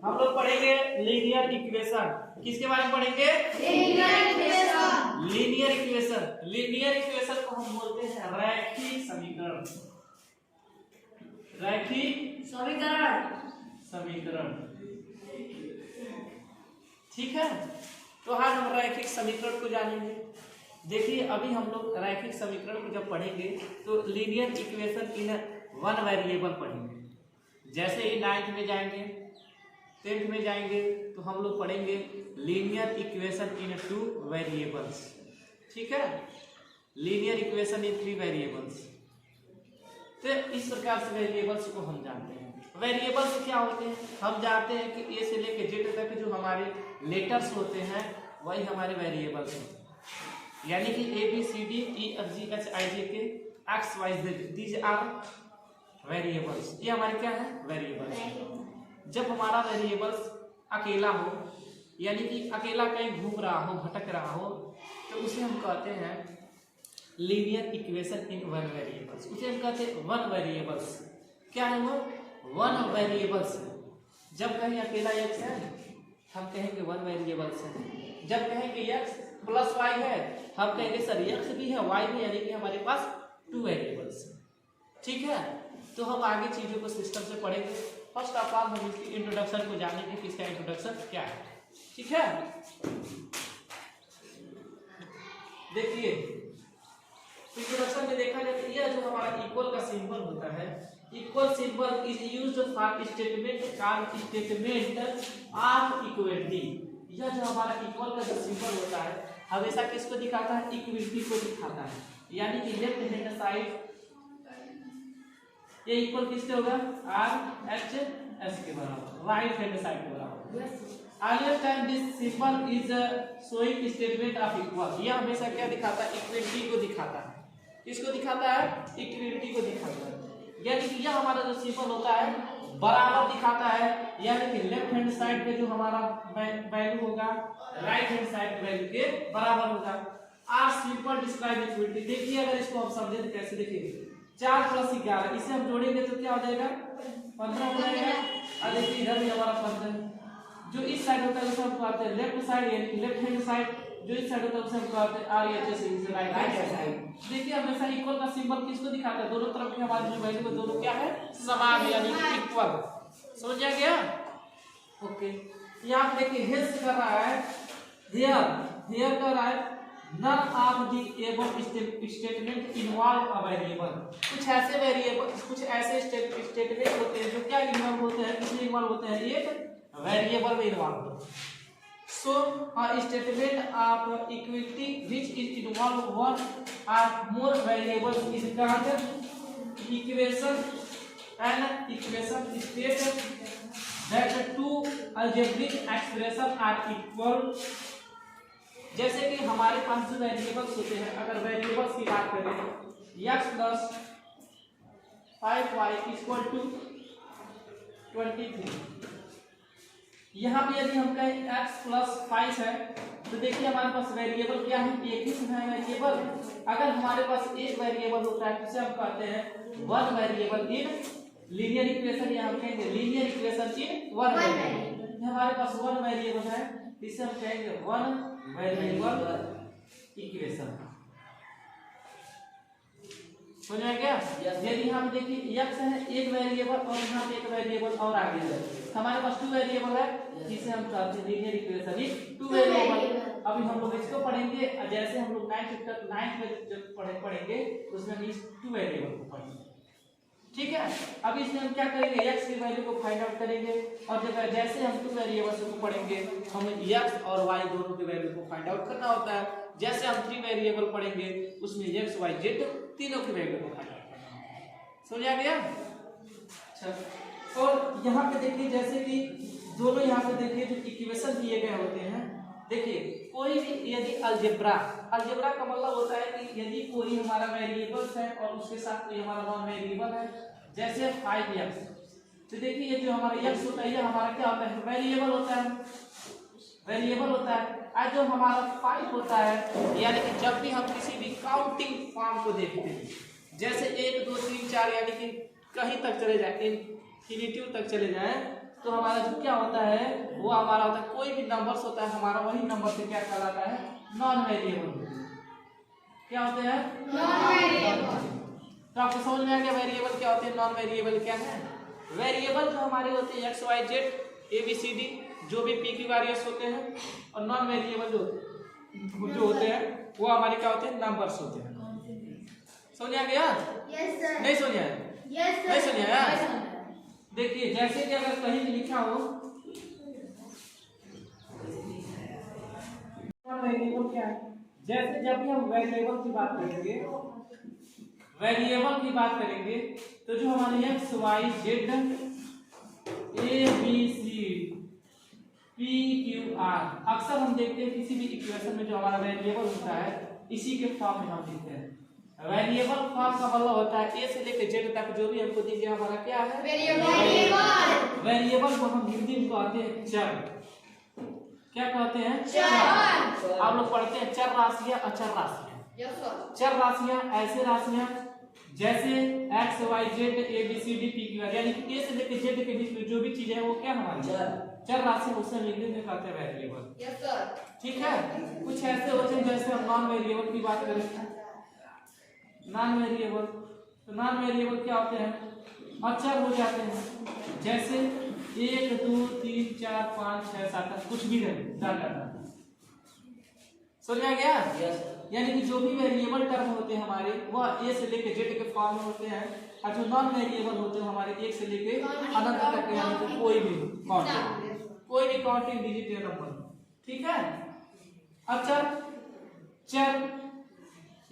हम लोग पढ़ेंगे लीनियर इक्वेशन। किसके बारे में पढ़ेंगे? Linear equation. Linear equation. Linear equation को हम बोलते हैं रैखिक समीकरण। रैखिक समीकरण, ठीक है। तो आज हम रैखिक समीकरण को जानेंगे। देखिए अभी हम लोग रैखिक समीकरण को जब पढ़ेंगे तो linear equation in one variable पढ़ेंगे। जैसे ही 9th में जाएंगे 10th में जाएंगे तो हम लोग पढ़ेंगे लीनियर इक्वेशन इन 2 वेरिएबल्स, ठीक है। Linear equation in 3 variables. तो इस प्रकार से वेरिएबल्स को हम जानते हैं। वेरिएबल्स क्या होते हैं? हम जानते हैं कि ए से लेकर जेड तक जो हमारे लेटर्स होते हैं वही हमारे वेरिएबल्स होते हैं। यानी कि A B C D E F G H I J K X Y Z, these are variables. ये हमारे क्या है? वेरिएबल्स। जब हमारा वेरिएबल्स अकेला हो, यानी कि अकेला कहीं घूम रहा हो, भटक रहा हो, तो उसे हम कहते हैं linear equation in one variables. उसे हम कहते हैं वन वेरिएबल्स। क्या है वो? वन वेरिएबल्स है। जब कहीं अकेला x है हम कहेंगे वन वेरिएबल्स है। जब कहेंगे x प्लस y है हम कहेंगे सर x भी है y भी, यानी कि हमारे पास 2 वेरिएबल्स है, ठीक है। तो हम आगे चीजों को सिस्टम से पढ़ेंगे। फर्स्ट ऑफ ऑल हम इसकी इंट्रोडक्शन को जानेंगे कि इसका इंट्रोडक्शन क्या है, ठीक है। देखिए इंट्रोडक्शन में देखा जाए तो यह जो हमारा इक्वल का सिंबल होता है, equal symbol is used for statement called statement of equity. यह जो हमारा इक्वल का जो सिंबल होता है हमेशा किसको दिखाता है? इक्विटी को दिखाता है। यानी कि लेफ्ट हैंड साइड ये इक्वल किसके होगा? आर एच एस के बराबर, राइट हैंड साइड के बराबर। Earlier time this symbol is showing statement of equal। यह हमेशा क्या दिखाता है? इक्विटी को दिखाता है। किसको दिखाता है? इक्विटी को दिखाता है। यानी कि यह हमारा जो सिंबल होता है बराबर दिखाता है, यानी कि लेफ्ट हैंड साइड पे जो हमारा वैल्यू होगा राइट हैंड साइड वैल्यू के बराबर होगा। Are simple describe equity. देखिए अगर इसको हम समझे तो कैसे? देखिए 4 + 11 इसे हम जोड़ेंगे तो क्या हो जाएगा? 15 हो जाएगा। और देखिए इधर भी हमारा 15। जो इस साइड होता है उसे हम कहते हैं लेफ्ट साइड, यानी कि लेफ्ट हैंड साइड। जो इस साइड होता है उसे हम कहते हैं R H S, is right hand side. देखिए हमेशा इक्वल का सिंबल किसको दिखाता है? दोनों तरफ के हमारे जो वैल्यू है दोनों क्या है? समान, यानी कि इक्वल। समझ आ गया? ओके। यहां पे देखिए हेल्स कर रहा है हियर कर रहा है none of the above statement involve a variable. कुछ ऐसे वेरिएबल, कुछ ऐसे स्टेटमेंट होते हैं जो क्या इन्वॉल्व होते हैं? किसमें इन्वॉल्व होते हैं? एक वेरिएबल में इन्वॉल्व होते हैं। So a statement of equity which is involved one or more variables is called equation, and equation states that two algebraic expressions are equal। जैसे कि हमारे पास जो वेरिएबल्स होते हैं, अगर वेरिएबल्स की बात करें x + 5y = 23। यहाँ पे यदि हम कहें x + 5 है तो देखिए हमारे पास वेरिएबल क्या है? एक ही है वेरिएबल। अगर हमारे पास एक वेरिएबल होता है तो उसे हम कहते हैं one variable in linear equation, या हम कहेंगे linear equation in one variable. हमारे पास वन वेरिएबल है, इसे हम कहेंगे वन वेरिएबल इक्वेशन। समझ में गया? यदि हम देखिए x है एक वेरिएबल और यहाँ पे एक वेरिएबल और आगे है, हमारे पास 2 वेरिएबल है, जिसे हम कहते हैं लीनियर इक्वेशन इन 2 वेरिएबल। अभी हम लोग इसको पढ़ेंगे, जैसे हम लोग 9th में जब पढ़ेंगे उसमें हम इस 2 वेरिएबल को पढ़ेंगे, ठीक है। अब इसमें हम क्या करेंगे? x की वैल्यू को फाइंड आउट करेंगे, और जब जैसे हम 2 वेरिएबल्स को पढ़ेंगे हमें x और y दोनों के वैल्यू को फाइंड आउट करना होता है। जैसे हम 3 वेरिएबल पढ़ेंगे उसमें x y z तीनों के वैल्यू को फाइंड आउट करना होता है। समझ आ गया? अच्छा, और यहाँ पे देखिए जैसे कि दोनों यहाँ पे देखिए जो इक्वेशन दिए गए होते हैं, देखिए कोई भी यदि अलजेब्रा का मतलब होता है कि यदि कोई हमारा वेरिएबल्स है और उसके साथ कोई हमारा नॉन वेरिएबल है, जैसे 5x, तो देखिए ये जो हमारा x होता है ये हमारा क्या होता है? वेरिएबल होता है, वेरिएबल होता है। आज जो हमारा 5 होता है, यानी कि जब भी हम किसी भी काउंटिंग फॉर्म को देखते हैं, जैसे 1 2 3 4 यानी कि कहीं तक चले जाए, इन्फिनिटी तक चले जाए, तो हमारा जो क्या होता है वो हमारा होता है, कोई भी नंबर्स होता है हमारा वही नंबर से क्या कहलाता है, नॉन वेरिएबल। क्या होते हैं, नॉन वेरिएबल। तो आपको समझ में आ गया वेरिएबल क्या होते हैं, नॉन वेरिएबल क्या है। वेरिएबल जो हमारे होते हैं X Y Z A B C D जो भी पी क्यू आर एस होते हैं, और नॉन वेरिएबल जो होते हैं वो हमारे क्या होते हैं, नंबर्स होते हैं। समझ आ गया? Yes sir. नहीं समझ आया? Yes sir. नहीं समझ आया? देखिए जैसे कि अगर कहीं भी लिखा हो वेरिएबल क्या है, जैसे जब भी हम वेरिएबल की बात करेंगे, वेरिएबल की बात करेंगे तो जो हमारे X Y Z A B C P Q R, अक्सर हम देखते हैं किसी भी इक्वेशन में जो हमारा वेरिएबल होता है इसी के फॉर्म में हम लिखते हैं। वेरिएबल फॉर्म का मतलब होता है ए से लेकर जेड तक जो भी हमको दीजिए हमारा क्या है, वेरिएबल। वेरिएबल को हम हिंदी में कहते हैं चर। क्या कहते हैं, चर। आप लोग पढ़ते हैं चर राशियां अचर राशियां। Yes sir. चर राशियां ऐसे राशियां जैसे X Y Z A B C D P Q R, यानी कि ए से लेकर जेड के बीच में जो भी चीज है वो क्या हमारी चर राशि, उसे इंग्लिश में कहते हैं वेरिएबल। Yes sir. ठीक है, कुछ ऐसे होते हैं जैसे हम नॉन वेरिएबल की बात करें, नॉन वेरिएबल, तो नॉन वेरिएबल क्या होते हैं, अचर हो जाते हैं, जैसे 1 2 3 4 5 6 7 कुछ भी रहे डाटा। समझ आ गया? यानी कि जो भी वेरिएबल टर्म होते हैं हमारे वह ए से लेकर जेड के फॉर्म में होते हैं, और जो नॉन वेरिएबल होते हैं हमारे एक से लेकर अनंत तक के, यानी कि कोई भी काउंटिंग डिजिट या नंबर। ठीक है, अचर चर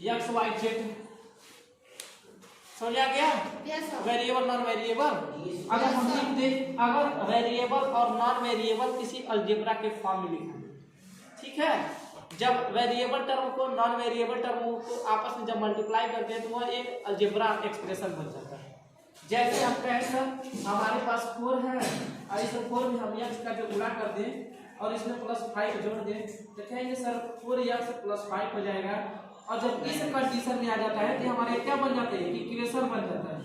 एक्स वाई जेड। समझ आ गया? Yes sir. Variable non variable, अगर हम लिख दे, अगर वेरिएबल और नॉन वेरिएबल किसी अलजेब्रा के फॉर्म में लिखा, ठीक है, जब वेरिएबल टर्म को नॉन वेरिएबल टर्म को आपस में जब मल्टीप्लाई करते हैं तो वह एक अलजेब्रा एक्सप्रेशन बन जाता है। जैसे हम कहें सर हमारे पास 4 है और इस 4 में हम x का जो गुणा कर दें और इसमें +5 जोड़ दें तो कहेंगे सर 4x + 5 हो जाएगा। और जब इस कंडीशन में आ जाता है तो हमारे क्या बन जाता है, इक्वेशन बन जाता है।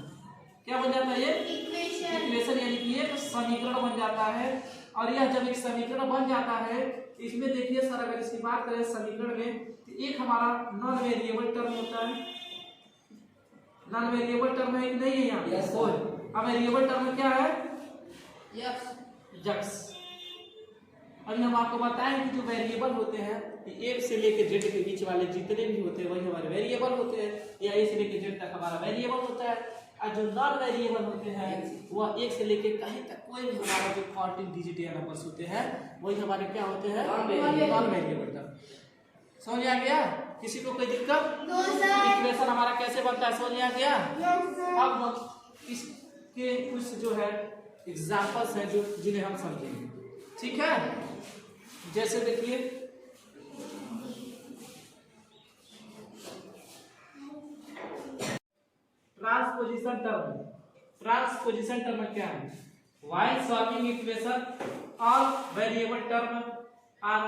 क्या बन जाता है, ये इक्वेशन, यानी कि एक समीकरण बन जाता है। और यह जब एक समीकरण बन जाता है, इसमें देखिए सर अगर इसकी बात करें समीकरण में, तो एक हमारा नॉन वेरिएबल टर्म होता है, नॉन वेरिएबल टर्म है कि नहीं है यहाँ, yes, अब वेरिएबल टर्म में क्या है, यक्स। अभी हम आपको बताएं कि जो वेरिएबल होते हैं ए से लेकर जेड के बीच वाले जितने भी होते हैं वही हमारे वेरिएबल होते हैं, या ए से लेकर जेड तक हमारा वेरिएबल होता है। और जो नॉन वेरिएबल होते हैं वह एक से लेकर कहीं तक कोई भी हमारा जो काउंटिंग डिजिट या नंबर्स होते हैं वही हमारे क्या होते हैं, नॉन वेरिएबल टर्म। समझ आ गया? किसी को कोई दिक्कत? No sir. इक्वेशन हमारा कैसे बनता है, समझ आ गया? Yes sir. अब हम इसके कुछ जो है एग्जांपल्स हैं जो जिन्हें हम समझेंगे। ठीक है, जैसे देखिए ट्रांसपोजिशन टर्म। ट्रांसपोजिशन टर्म क्या है, while solving equation all variable term are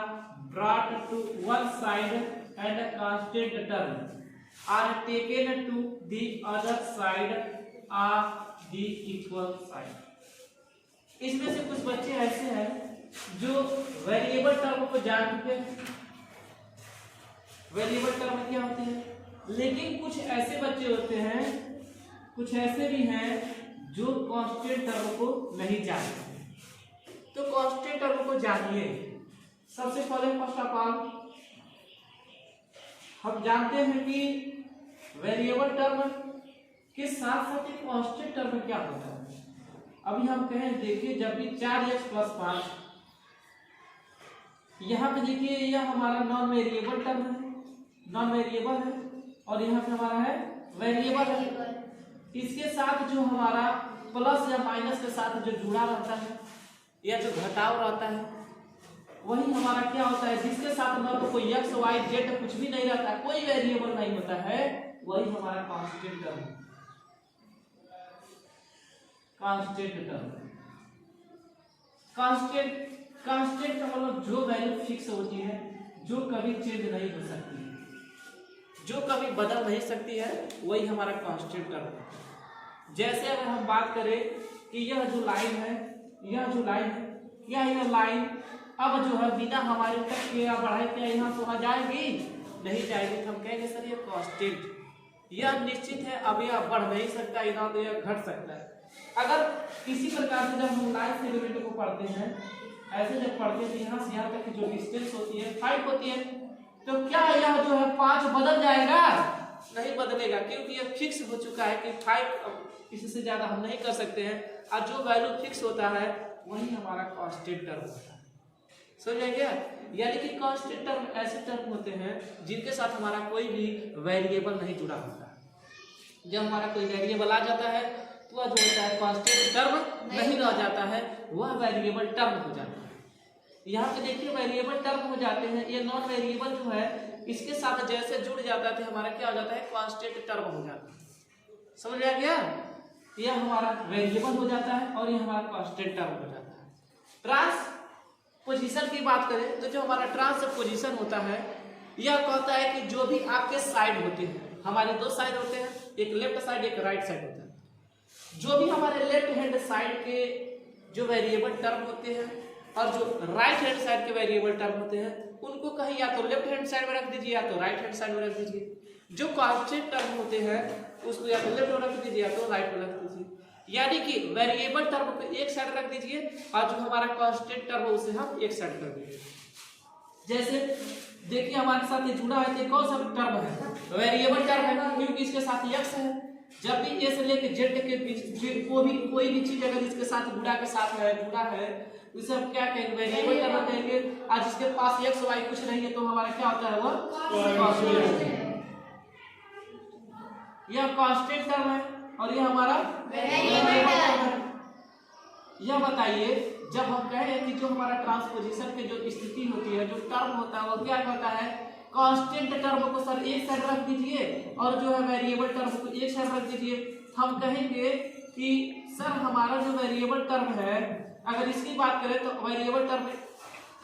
brought to one side and constant term are taken to the other side of the equal side. इसमें से कुछ बच्चे ऐसे हैं जो वेरिएबल टर्म को जान चुके हैं, वेरिएबल टर्म क्या होते हैं, लेकिन कुछ ऐसे बच्चे होते हैं, कुछ ऐसे भी हैं जो कांस्टेंट टर्म को नहीं जानते। तो कांस्टेंट टर्म को जानिए। सबसे पहले फर्स्ट ऑफ ऑल हम जानते हैं कि वेरिएबल टर्म के साथ साथ एक कांस्टेंट टर्म क्या होता है। अभी हम कहें देखिए, जब भी 4x + 5, यहाँ पे देखिए यह हमारा नॉन वेरिएबल टर्म है, नॉन वेरिएबल है, और यहाँ पे हमारा है वेरिएबल है। इसके साथ जो हमारा प्लस या माइनस के साथ जो जुड़ा रहता है या जो घटाव रहता है वही हमारा क्या होता है, जिसके साथ ना तो कोई x y z कुछ भी नहीं रहता, कोई वेरिएबल नहीं होता है, वही हमारा कांस्टेंट टर्म है। कांस्टेंट टर्म, कांस्टेंट का मतलब जो वैल्यू फिक्स होती है, जो कभी चेंज नहीं हो सकती है, जो कभी बदल नहीं सकती है, वही हमारा कांस्टेंट टर्म है। जैसे अगर हम बात करें कि यह जो लाइन है यह जो लाइन है, यह लाइन अब जो है बिना हमारे तक के या बढ़ाए के यहाँ तो आ जाएगी नहीं जाएगी, तो हम कहेंगे सर ये कांस्टेंट, यह निश्चित है, अब यह बढ़ नहीं सकता, यहाँ तो यह घट सकता है। अगर किसी प्रकार से जब हम लाइन से एलिमेंट को पढ़ते हैं, ऐसे जब पढ़ते हैं तो यहाँ से यहाँ तक की जो डिस्टेंस होती है 5 होती है, तो क्या यह जो है 5 बदल जाएगा? नहीं बदलेगा, क्योंकि यह फिक्स हो चुका है कि 5 इससे ज्यादा हम नहीं कर सकते हैं, और जो वैल्यू फिक्स होता है वही हमारा कांस्टेंट टर्म होता है। समझ गया? यानी कि कांस्टेंट टर्म ऐसे टर्म होते हैं जिनके साथ हमारा कोई भी वेरिएबल नहीं जुड़ा होता। जब हमारा कोई वेरिएबल आ जाता है तो वह जो होता है कांस्टेंट टर्म नहीं रह जाता है, वह वेरिएबल टर्म हो जाता है। यहाँ पे देखिए वेरिएबल टर्म हो जाते हैं, ये नॉन वेरिएबल जो है इसके साथ जैसे जुड़ जाता है हमारा क्या हो जाता है? कांस्टेंट टर्म हो जाता है। समझ आ गया? यह हमारा वेरिएबल हो जाता है और यह हमारा कांस्टेंट टर्म हो जाता है। ट्रांसपोजिशन की बात करें तो जो हमारा ट्रांसपोजिशन होता है यह कहता है कि जो भी आपके साइड होते हैं, हमारे 2 साइड होते हैं, एक लेफ्ट साइड एक राइट साइड होता है, जो भी हमारे लेफ्ट हैंड साइड के जो वेरिएबल टर्म होते हैं और जो राइट हैंड साइड के वेरिएबल टर्म होते हैं उनको कहीं या तो लेफ्ट हैंड साइड में रख दीजिए या तो राइट हैंड साइड में रख दीजिए। जो कांस्टेंट टर्म होते हैं उसको या तो लेफ्ट में रख दीजिए या तो राइट में रख दीजिए। यानी कि वेरिएबल टर्म को एक साइड रख दीजिए और जो हमारा कांस्टेंट टर्म है उसे हम एक साइड कर दीजिए। जैसे देखिए हमारे साथ ये जुड़ा है, तो कौन सा टर्म है? वेरिएबल टर्म है, क्योंकि इसके साथ x है। जब भी a से लेकर z के बीच कोई भी चीज अगर इसके साथ जुड़ा है उसे हम क्या कहेंगे? वेरिएबल टर्म कहेंगे। आज जिसके पास x y कुछ नहीं है तो हमारा क्या होता है? वह कांस्टेंट। यह कांस्टेंट टर्म है और यह हमारा वेरिएबल टर्म है। यह बताइए जब हम कहें कि जो हमारा ट्रांसपोजिशन की जो स्थिति होती है, जो टर्म होता है, वो क्या कहता है? कांस्टेंट टर्म को सर एक साइड रख दीजिए और जो है वेरिएबल टर्म को एक साइड रख दीजिए। हम कहेंगे कि सर हमारा जो वेरिएबल टर्म है, अगर इसकी बात करें तो वेरिएबल टर्म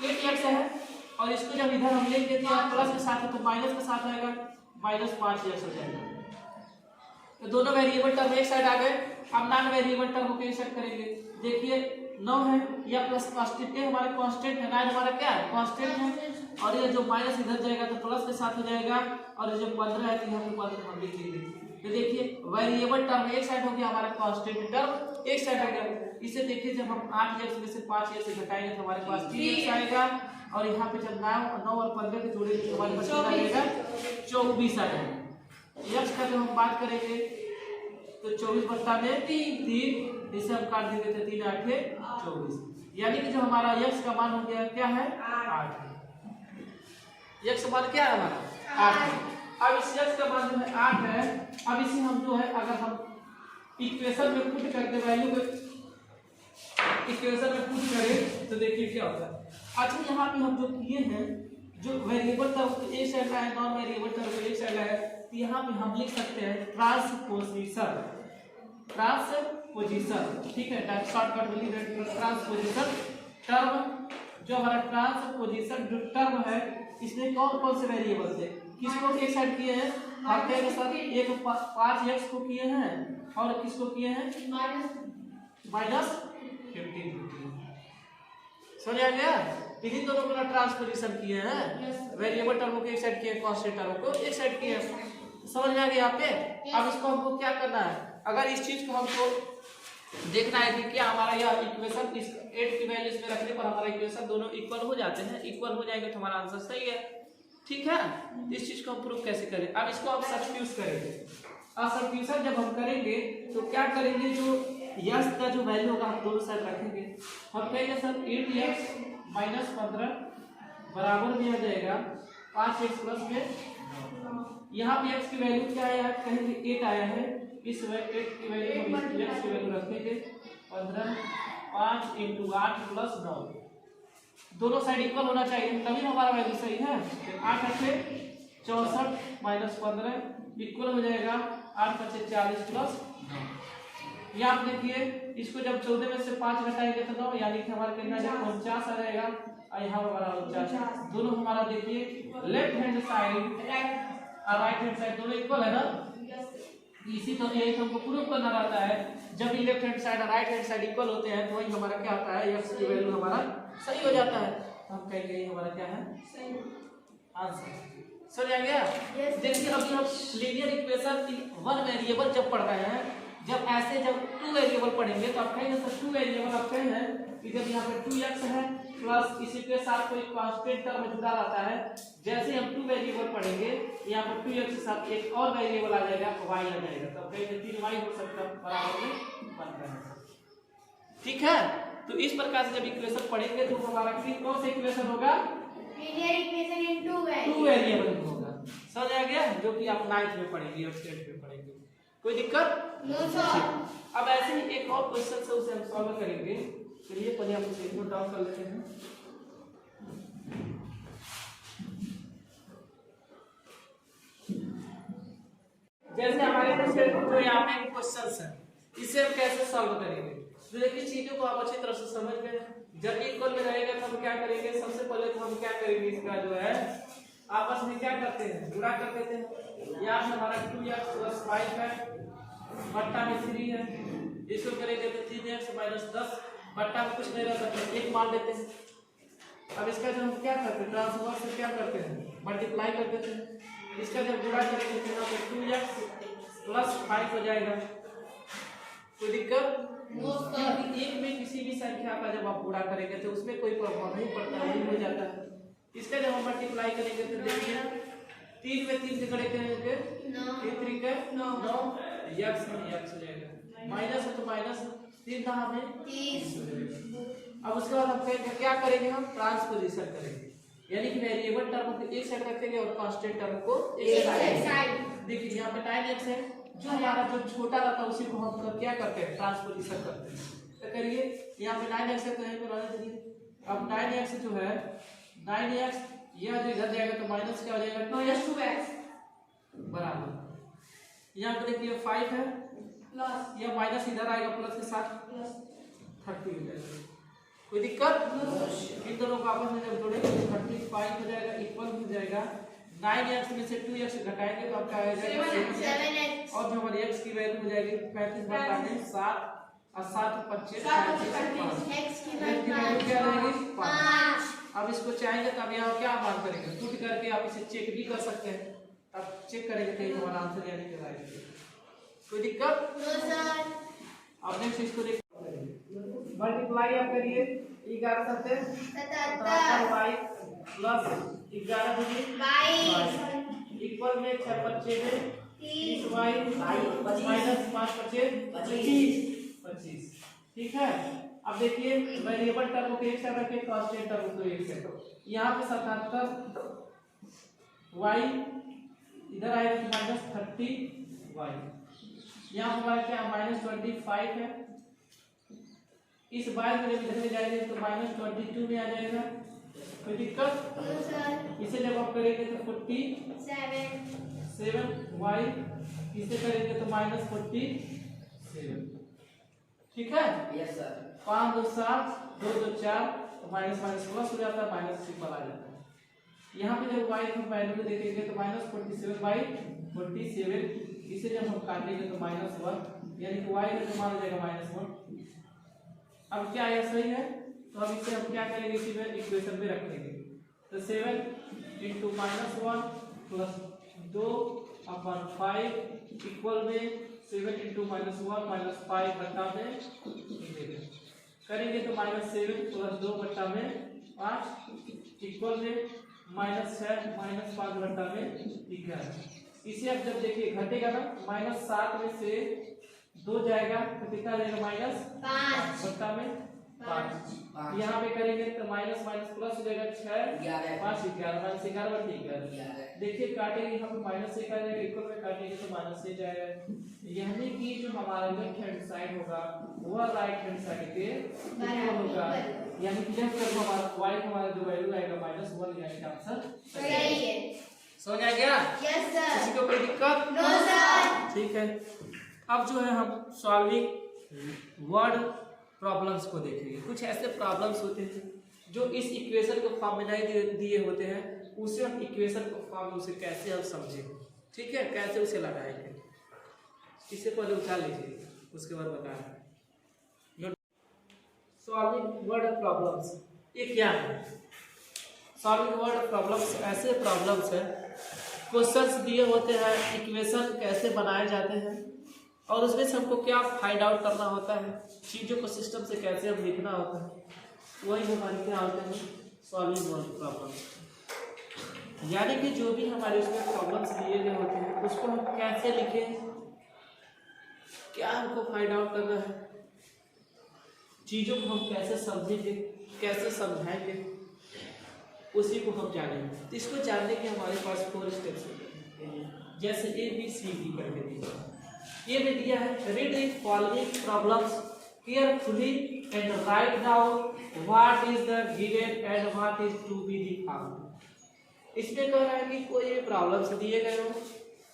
8x है और इसको जब इधर हम लेंगे तो प्लस के साथ है तो माइनस के साथ आएगा, -5x हो जाएगा। तो दोनों वेरिएबल टर्म एक साइड आ गए। अब नॉन वेरिएबल टर्म को एक साइड करेंगे। देखिए 9 है, या प्लस कांस्टेंट है, हमारा कांस्टेंट है, 9 हमारा क्या है? कांस्टेंट है। और ये जो माइनस इधर जाएगा तो प्लस के साथ हो जाएगा, और ये जो 15 है तो यहाँ पे 15 हम लिख देंगे। तो देखिए वेरिएबल टर्म एक साइड हो गया, हमारा कांस्टेंट टर्म एक साइड हो गया। इसे देखिए जब हम 8x में से 5x घटाएंगे तो हमारे पास 3x आएगा, और यहाँ पे जब 9 और 15 के जोड़ेंगे तो हमारे पास कितना आएगा? 24 आएगा। x का जब हम बात करेंगे तो 24 बट्टा में 3, इसे हम काट देंगे तो 3 8 24, यानी कि जो हमारा x का मान हो गया क्या है? 8। x मान क्या है हमारा? 8 है। अब इस x का मान जो है 8 है। अब इसे हम जो है अगर हम इक्वेशन में पुट करके वैल्यू को इक्वेशन में पुट करें तो देखिए क्या होता है। अच्छा यहाँ पे हम जो किए हैं, जो वेरिएबल टर्म को एक साइड लाए, नॉन वेरिएबल टर्म को एक साइड लाए, तो यहाँ पे हम लिख सकते हैं ट्रांसपोजिशन, ठीक है, शॉर्टकट में लिख रहे हैं ट्रांसपोजिशन टर्म। जो हमारा ट्रांसपोजिशन जो टर्म है इसमें कौन कौन से वेरिएबल थे, किसको एक साइड किए हैं? हम कहेंगे सर एक 5x को किए हैं और किसको किए हैं? -15। समझ आ गया? इन्हीं दोनों को ट्रांसपोजिशन किए हैं, वेरिएबल टर्म को एक साइड किए, कांस्टेंट टर्म को एक साइड किए। समझ में आ गया आप पे? अब इसको हमको क्या करना है? अगर इस चीज को हमको देखना है कि क्या हमारा यह इक्वेशन इस 8 की वैल्यू इसमें रखने पर हमारा इक्वेशन दोनों इक्वल हो जाते हैं, इक्वल हो जाएंगे तो हमारा आंसर सही है। ठीक है, इस चीज को हम प्रूव कैसे करें? अब इसको हम सब्स्टिट्यूट करेंगे। अब सब्स्टिट्यूशन जब हम करेंगे तो क्या करेंगे? जो यस का जो वैल्यू होगा हम दोनों साइड रखेंगे। हम कहेंगे सर 8x - 15 बराबर में आ जाएगा 5x + में। यहाँ पे x की वैल्यू क्या है? कहेंगे 8 आया है, इस 8 की वैल्यू हम x की वैल्यू रखेंगे 15, 5 × 8 + 9, दोनों साइड इक्वल होना चाहिए तभी हमारा वैल्यू सही है। 8 × 8 64 - 15 इक्वल हो जाएगा 8 × 5 40 + 9। यहाँ आप देखिए इसको जब 14 में से 5 घटाएंगे तो 9, यानी कि हमारा कितना है? 49 आ जाएगा। और यहाँ हमारा 49, दोनों हमारा देखिए लेफ्ट हैंड साइड और राइट हैंड साइड दोनों इक्वल है ना? इसी तो यही हमको प्रूव करना रहता है, जब भी लेफ्ट हैंड साइड और राइट हैंड साइड इक्वल होते हैं तो वही हमारा क्या होता है, x की वैल्यू हमारा सही हो जाता है। तो हम कहेंगे ये हमारा क्या है, आंसर। समझ आ गया? देखिए अभी हम लीनियर इक्वेशन वन वेरिएबल जब पढ़ रहे हैं, जब ऐसे जब टू वेरिएबल पढ़ेंगे तो आप कहेंगे सर टू वेरिएबल आप कहें हैं कि जब यहाँ पे 2x है प्लस इसी के साथ कोई कांस्टेंट टर्म जुड़ा रहता है, जैसे हम टू वेरिएबल पढ़ेंगे यहाँ पर 2x के साथ एक और वेरिएबल आ जाएगा, y आ जाएगा, तब कहेंगे 3y हो सकता है बराबर में 1 है। ठीक है, तो इस प्रकार से जब इक्वेशन पढ़ेंगे तो हमारा कौन सा इक्वेशन होगा, linear equation in two variable होगा। समझ आ गया? जो कि आप 9th में पढ़ेंगे और 10th में पढ़ेंगे, कोई दिक्कत? No sir. अब ऐसे ही एक और क्वेश्चन से उसे हम सॉल्व करेंगे। चलिए पहले हम उसे नोट डाउन कर लेते हैं। जैसे हमारे पास जो यहाँ पे क्वेश्चन है, इसे हम कैसे सॉल्व करेंगे, तो देखिए चीजों को आप अच्छी तरह से समझ गए। जब इक्वल में रहेगा तो हम क्या करेंगे, सबसे पहले तो हम क्या करेंगे, इसका जो है आपस में क्या करते हैं, गुणा कर देते हैं। यहाँ से हमारा 2x + 5 है बट्टा में 3 है, इसको करेंगे तो 3x - 10 बट्टा में कुछ नहीं रह सकता, 1 मान लेते हैं। अब इसका जब हम क्या करते हैं, ट्रांसफर से क्या करते हैं, मल्टीप्लाई कर देते हैं। इसका जब गुणा करेंगे तो यहाँ पे 2x + 5 हो जाएगा, कोई दिक्कत? क्योंकि एक में किसी भी संख्या का जब आप गुणा करेंगे तो उसमें कोई प्रभाव नहीं पड़ता, वही हो जाता है। इसका जब हम मल्टीप्लाई करेंगे तो देखिए 3 में 3 से करेंगे 3 3 के 9 x में x हो जाएगा, माइनस है तो माइनस 3 दहा में 30। अब उसके बाद हम क्या करेंगे, हम ट्रांसपोजिशन करेंगे, यानी कि वेरिएबल टर्म को एक साइड रखेंगे और कांस्टेंट टर्म को एक साइड। देखिए यहाँ पे 9x है, जो हमारा जो छोटा रहता है उसी को हम क्या करते हैं, ट्रांसपोजिशन करते हैं। तो करिए यहाँ पे 9x है तो यहीं पे रहने दीजिए। अब 9x जो है 9x यह जो इधर जाएगा तो माइनस क्या हो जाएगा, 2x बराबर। यहाँ पे देखिए 5 है प्लस यह माइनस इधर आएगा प्लस के साथ 30 हो जाएगा, कोई दिक्कत? इन दोनों को आपस में जब जोड़ेंगे तो 35 हो जाएगा, इक्वल हो जाएगा। 9x में से 2x घटाएंगे तो आपका आ जाएगा 7x, और जो हमारी x की वैल्यू हो जाएगी 35 बटा में 7 और 7 25 x की वैल्यू क्या रहेगी 5। अब इसको चाहेंगे तो अब यहाँ क्या मान करेंगे, पुट करके आप इसे चेक भी कर सकते हैं। अब चेक करेंगे तो ये हमारा आंसर यानी कि राइट है, कोई दिक्कत? No sir. अब नेक्स्ट इसको देखिए, मल्टीप्लाई आप करिए 11 सत्ते 77 y प्लस 11 दूनी 22 इक्वल में 6 बच्चे में 30 y माइनस 5 बच्चे 25। ठीक है, अब देखिए वेरिएबल टर्म को एक साइड रखें, कांस्टेंट टर्म को एक साइड। यहाँ पे 77 y इधर आएगा तो -30 y, यहाँ हमारा क्या -25 है, इस बार में इधर में जाएंगे तो -22 में आ जाएगा, कोई दिक्कत? इसे जब आप करेंगे तो 47 y, इसे करेंगे तो -47। ठीक है, यस सर। 5 2 7 2 2 4 तो माइनस माइनस प्लस हो जाता है, माइनस सिंपल आ जाता है। यहाँ पे जब y हम वैल्यू देखेंगे तो -47/47, इसे जब हम काटेंगे तो -1, यानी कि y का मान आ जाएगा -1। अब क्या यह सही है, तो अब इसे हम क्या करेंगे, इसी में इक्वेशन में रखेंगे तो 7 × -1 प्लस 2/5 इक्वल में 7 × -1 माइनस 5 बटा में 11 करेंगे तो -7 प्लस 2 बटा में 5 इक्वल में -6 माइनस 5 बटा में 11। इसे अब जब देखिए घटेगा ना, -7 में से 2 जाएगा तो कितना आ जाएगा, -5 बटा में 5। यहाँ पे करेंगे तो माइनस माइनस प्लस हो जाएगा 6 5 11 -11 बटे 11। देखिए काटेंगे यहाँ पे माइनस से जाएगा, इक्वल में काटेंगे तो माइनस से जाएगा, यानी कि जो हमारा लेफ्ट हैंड साइड होगा वह राइट हैंड साइड के इक्वल होगा, यानी कि लेफ्ट साइड हमारा y हमारा जो वैल्यू आएगा -1, यानी कि आंसर सही है। समझ आ गया? Yes sir. किसी को कोई दिक्कत? No sir. ठीक है, अब जो है हम सॉल्विंग वर्ड प्रॉब्लम्स को देखेंगे। कुछ ऐसे प्रॉब्लम्स होते हैं जो इस इक्वेशन को फॉर्म में नहीं दिए होते हैं, उसे हम इक्वेशन को फॉर्म में उसे कैसे हम समझें, ठीक है, कैसे उसे लगाएंगे। इससे पहले उठा लीजिए, उसके बाद बता रहे हैं। सॉल्विंग वर्ड प्रॉब्लम्स, ये क्या है? सॉल्विंग वर्ड प्रॉब्लम्स ऐसे प्रॉब्लम्स है, क्वेश्चंस दिए होते हैं, इक्वेशन कैसे बनाए जाते हैं और उसमें से हमको क्या फाइंड आउट करना होता है, चीज़ों को सिस्टम से कैसे हम लिखना होता है, वही हमारे क्या होते हैं सॉल्विंग वर्ड प्रॉब्लम्स। यानी कि जो भी हमारे उसमें प्रॉब्लम्स दिए गए होते हैं उसको हम कैसे लिखें, क्या हमको फाइंड आउट करना है, चीज़ों को हम कैसे समझेंगे, कैसे समझाएंगे, उसी को हम जानेंगे। तो इसको जानने के हमारे पास 4 स्टेप्स हैं, जैसे ABCD करके दिया ये भी दिया है। Read the following problems carefully and write down what is the given and what is to be the found. इसमें कह रहा है कि कोई भी प्रॉब्लम्स दिए गए हो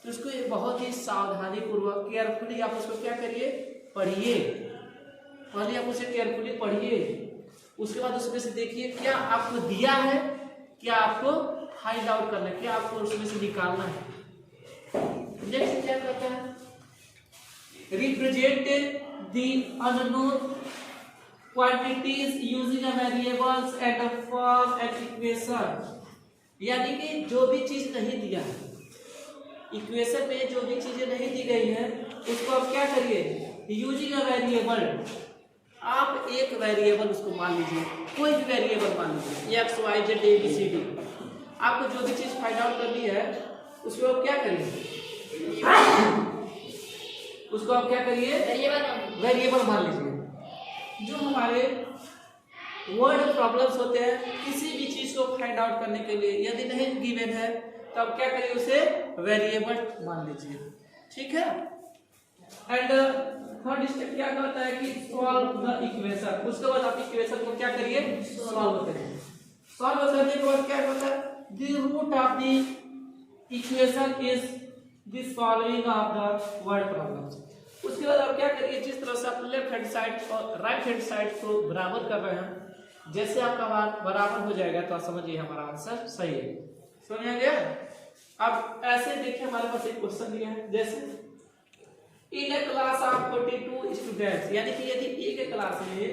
तो उसको ये बहुत ही सावधानी पूर्वक केयरफुली आप उसको क्या करिए, पढ़िए। पहले आप उसे केयरफुली पढ़िए, उसके बाद उसमें से देखिए क्या आपको दिया है, क्या आपको फाइंड आउट करना है, क्या आपको उसमें से निकालना है। नेक्स्ट क्या करता है, represent the unknown quantities using a variables and a form and equation. यानी कि जो भी चीज नहीं दिया है इक्वेशन में, जो भी चीजें नहीं दी गई है उसको आप क्या करिए, यूजिंग अ वेरिएबल। आप एक वेरिएबल उसको मान लीजिए, कोई भी वेरिएबल मान लीजिए x y z a b c d। आपको जो भी चीज फाइंड आउट करनी है उसको आप क्या करिए, उसको आप क्या करिए, वेरिएबल मान लीजिए। जो हमारे वर्ड प्रॉब्लम्स होते हैं, किसी भी चीज को फाइंड आउट करने के लिए यदि नहीं गिवन है तो आप क्या करिए, उसे वेरिएबल मान लीजिए, ठीक है। एंड थर्ड स्टेप क्या कहता है कि सॉल्व द इक्वेशन। उसके बाद आप इक्वेशन को क्या करिए, सॉल्व करिए। सॉल्व करने के बाद क्या होता है, the root of the equation is the solving of the word problems. उसके बाद आप क्या करिए, जिस तरह से आप लेफ्ट हैंड साइड और राइट हैंड साइड को बराबर कर रहे हैं, जैसे आपका बराबर हो जाएगा तो आप समझिए हमारा आंसर सही है। समझ आ गया? अब ऐसे देखिए हमारे पास एक क्वेश्चन दिया है, जैसे इन ए क्लास ऑफ 42 स्टूडेंट्स, यानी कि यदि एक क्लास में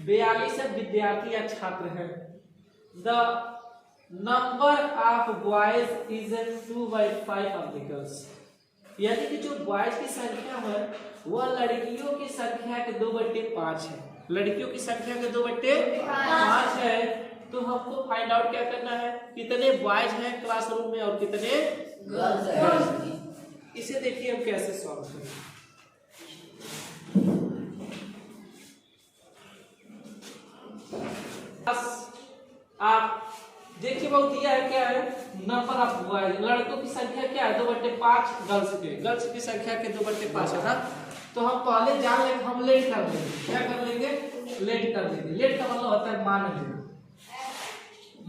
42 विद्यार्थी या छात्र हैं, the number of boys is 2/5 of the girls. यानी कि जो बॉयज की संख्या है वह लड़कियों की संख्या के 2/5 है, लड़कियों की संख्या के 2/5 है। तो हमको फाइंड आउट क्या करना है, कितने बॉयज हैं क्लासरूम में और कितने गर्ल्स हैं। इसे देखिए हम कैसे सॉल्व करेंगे। आप देखिए बहुत दिया है, क्या है, नंबर ऑफ बॉयज, लड़कों की संख्या क्या है 2/5, गर्ल्स की संख्या के 2/5 है ना। तो हम पहले जान लेंगे, हम लेट कर लेंगे, क्या कर लेंगे, लेट कर लेंगे। लेट का मतलब होता है मान लेना,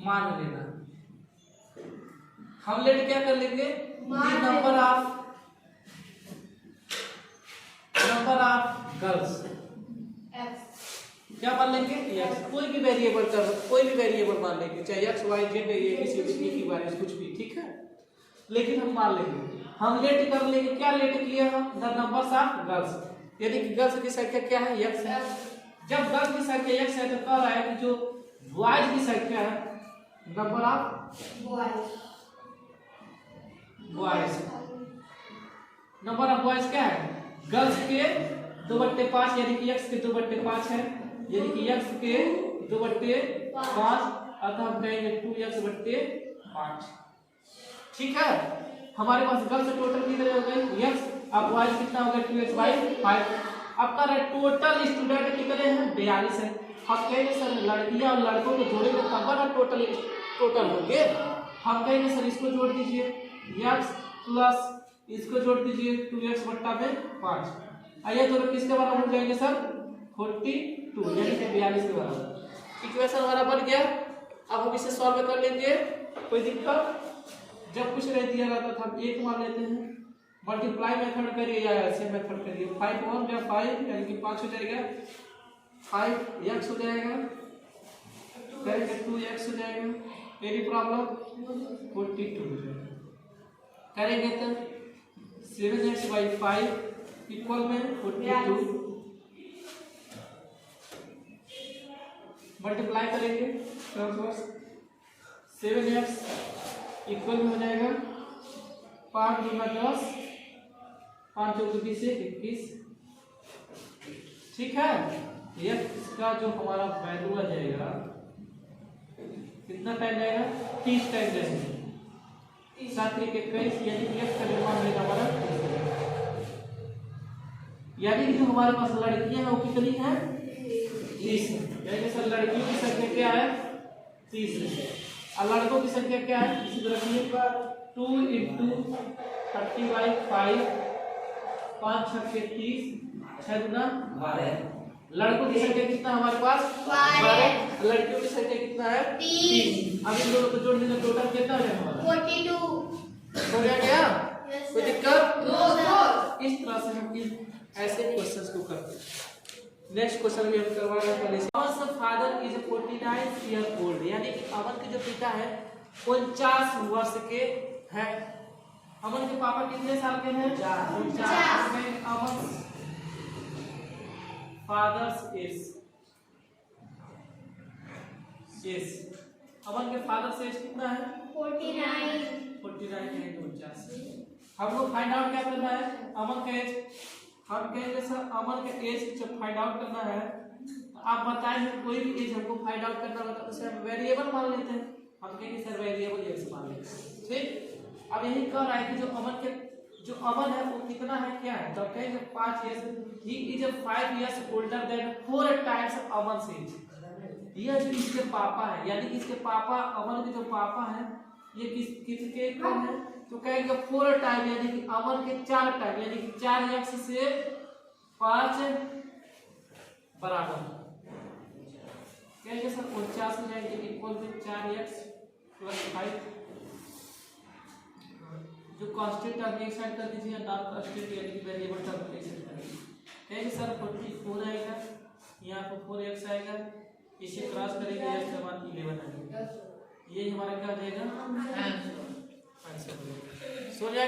मान लेना। हम लेट क्या कर लेंगे, नंबर ऑफ गर्ल्स क्या मान लेंगे, x। कोई भी वेरिएबल कर, कोई भी वेरिएबल मान लेंगे, चाहे x y z a b c कुछ भी, ठीक है। लेकिन हम मान लेंगे, हम लेट कर लेंगे, क्या लेट किया हम, द नंबर्स ऑफ गर्ल्स, यानी कि गर्ल्स की संख्या क्या है, x है। जब गर्ल्स की संख्या x है तो कह रहा है कि जो बॉयज की संख्या है, number of boys, number of boys क्या है, गर्ल्स के 2/5, यानी कि x के 2/5 है, यानी कि x के 2/5, अतः हम कहेंगे 2x/5, ठीक है। हमारे पास गर्ल्स टोटल कितने हो गए x, अब बॉयज कितना हो गया 2x/5। अब का टोटल स्टूडेंट कितने हैं, 42 है। हम कहेंगे सर लड़कियां और लड़कों को जोड़ेंगे तब ना टोटल होंगे। हम कहेंगे सर इसको जोड़ दीजिए x प्लस इसको जोड़ दीजिए 2x/5। आइए दोनों किसके बराबर हो जाएंगे सर, 42, यानी कि 42 के बराबर। इक्वेशन हमारा बन गया। अब हम इसे सॉल्व कर लेंगे, कोई दिक्कत। जब कुछ नहीं दिया रहता था हम एक मान लेते हैं, मल्टीप्लाई मेथड करिए या ऐसे मेथड करिए। 5 1 या 5 यानी कि 5 हो जाएगा, 5x हो जाएगा, करेंगे 2x हो जाएगा, मेरी प्रॉब्लम 42 हो जाएगा। करेंगे तो 7x/5 इक्वल में 42 मल्टीप्लाई करेंगे 7x इक्वल में हो जाएगा 5 गुना 10 5 चौके 20 21। ठीक है, इसका जो हमारा वैल्यू आ जाएगा कितना टाइम जाएगा 30 टाइम जाएगा 7 3 21 यानी कि x का निर्माण रहेगा हमारा। यानी कि जो हमारे पास लड़कियां हैं वो कितनी है 30 है। यानी सर लड़कियों की संख्या क्या है 30 है और लड़कों की संख्या क्या है इसी तरह की 2 × 30/5 5 6 30 6 गुना 12। लड़कों की संख्या कितना हमारे पास 12, लड़कियों की संख्या कितना है 3। अब इन दोनों को जोड़ देंगे टोटल कितना हो जाएगा 42 हो गया। कोई दिक्कत नो सर। इस तरह से हम ऐसे क्वेश्चंस को करते हैं। नेक्स्ट क्वेश्चन भी हम करवा रहे हैं पहले से। अमन फादर इज 49 ईयर ओल्ड, यानी कि अमन के जो पिता है 49 वर्ष के हैं। अमन के पापा कितने साल के हैं 49। अमन फादर्स एज अमन के फादर से एज कितना है 49 है 49। हमको फाइंड आउट क्या करना है अमन का एज। हम कहेंगे सर अमन का एज जब फाइंड आउट करना है तो आप बताएंगे कोई भी एज हमको फाइंड आउट करना होगा तो उसे हम वेरिएबल मान लेते हैं। हम कहेंगे सर वेरिएबल एक्स मान लेते हैं। ठीक, अब यही कह रहा है कि जो अमन है वो कितना है क्या है तो कहेंगे 5 years. He is 5 years older than 4 times Aman से। ये जो इसके पापा है यानी कि इसके पापा अमन के जो पापा हैं ये किसके कौन है तो कहेंगे 4 टाइम यानी कि अमन के 4 टाइम यानी कि 4x से 5 बराबर कहेंगे सर 49 हो जाएंगे इक्वल में 4x + 5 जो कांस्टेंट टर्म एक साइड कर दीजिए नॉन कांस्टेंट यानी कि वेरिएबल टर्म एक साइड कर दीजिए। कहेंगे सर 44 आएगा यहाँ पर 4x आएगा इसे क्रॉस करेंगे x के बाद 11 आएगा। ये हमारा क्या हो जाएगा आंसर हो जाएगा। सो गया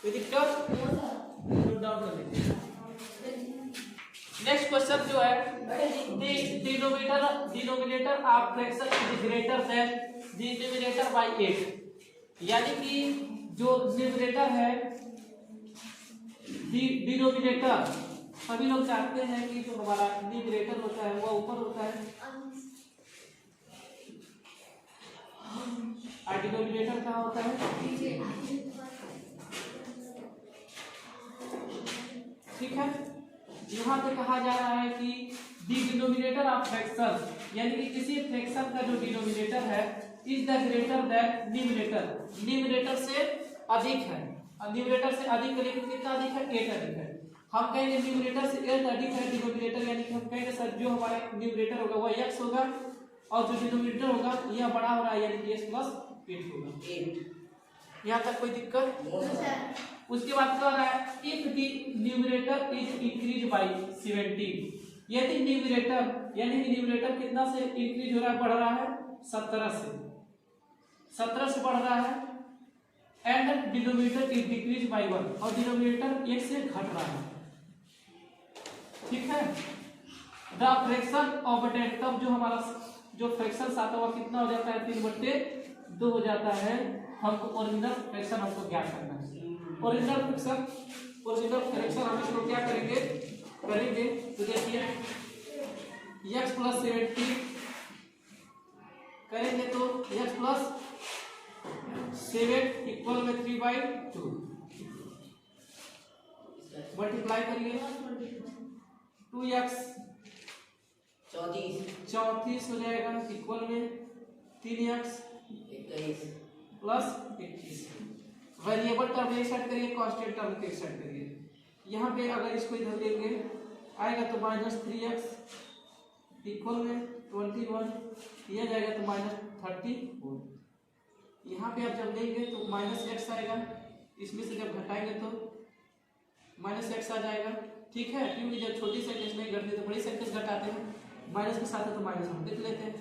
कोई दिक्कत नोट डाउन कर लीजिए। नेक्स्ट क्वेश्चन जो है denominator of fraction is greater than denominator by 8। यानी कि जो न्यूमरेटर है डिनोमिनेटर सभी लोग चाहते हैं कि जो हमारा न्यूमरेटर होता है वो ऊपर होता है और डिनोमिनेटर कहाँ होता है ठीक है। यहाँ पे कहा जा रहा है कि द डिनोमिनेटर ऑफ फ्रैक्शन यानी कि किसी फ्रैक्शन का जो डिनोमिनेटर है is the greater than numerator numerator से अधिक है और न्यूमरेटर से अधिक लेकिन कितना अधिक है 8 अधिक है। हम कहेंगे न्यूमरेटर से 8 अधिक है डिनोमिनेटर यानी कि हम कहेंगे सर जो हमारा न्यूमरेटर होगा वो x होगा और जो डिनोमिनेटर होगा यह बड़ा हो रहा है यानी कि x + 8 होगा 8। यहाँ तक कोई दिक्कत उसके बाद कह रहा है if the numerator is increase by 17 यदि न्यूमरेटर यानी कि न्यूमरेटर कितना से इंक्रीज हो रहा है बढ़ रहा है 17 से बढ़ रहा है and denominator is decrease by 1 और डिनोमिनेटर 1 से घट रहा है। ठीक है द फ्रैक्शन ऑफ 10 तब जो हमारा जो फ्रैक्शन आता हुआ कितना हो जाता है 3/2 हो जाता है। हमको ओरिजिनल फ्रैक्शन हमको ज्ञात करना है। ओरिजिनल फ्रैक्शन हम इसको क्या करेंगे तो देखिए x + 17 करेंगे तो x + 7 इक्वल में 3/2 मल्टीप्लाई करिए 2x 34 हो जाएगा इक्वल में 3x 21 वेरिएबल टर्म एक साइड करिए कांस्टेंट टर्म एक साइड करिए। यहाँ पे अगर इसको इधर लेंगे आएगा तो -3x इक्वल में 21 यह जाएगा तो -34। यहाँ पे आप जब लेंगे तो -x आएगा इसमें से जब घटाएंगे तो -x आ जाएगा। ठीक है क्योंकि जब छोटी संख्या नहीं घटती तो बड़ी संख्या घटाते हैं माइनस के साथ है तो माइनस हम लिख लेते हैं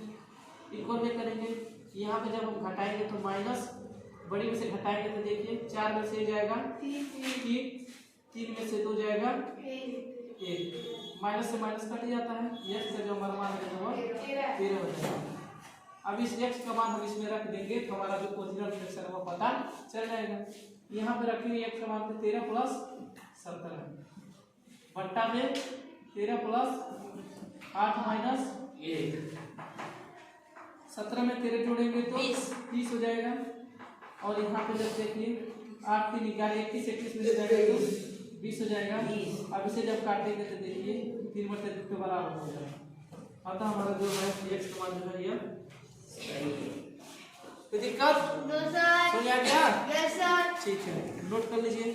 इक्वल में करेंगे। यहाँ पे जब हम घटाएंगे तो माइनस बड़ी में से घटाएंगे तो देखिए 4 में से जाएगा 3 3 में से 2 जाएगा 1, माइनस से माइनस कट जाता है, x का जो हमारा मान है वो 13 हो जाएगा। अब इस x का मान हम इसमें रख देंगे तो हमारा जो ओरिजिनल फ्रैक्शन है वो पता चल जाएगा। यहाँ पे रखेंगे x का मान 13 प्लस 17 बट्टा में 13 प्लस 8 माइनस 1, 17 में 13 जोड़ेंगे तो 30 हो जाएगा। और यहाँ पे जब देखिए 8 3 11 21 21 में जाएगा तो 20 हो जाएगा। अब इसे जब काटेंगे तो देखिए 3 बटे 2 के बराबर हो जाएगा। अतः हमारा जो है x का मान जो है यह सही है। कोई दिक्कत? No sir. समझ आ गया? Yes sir. ठीक है, नोट कर लीजिए।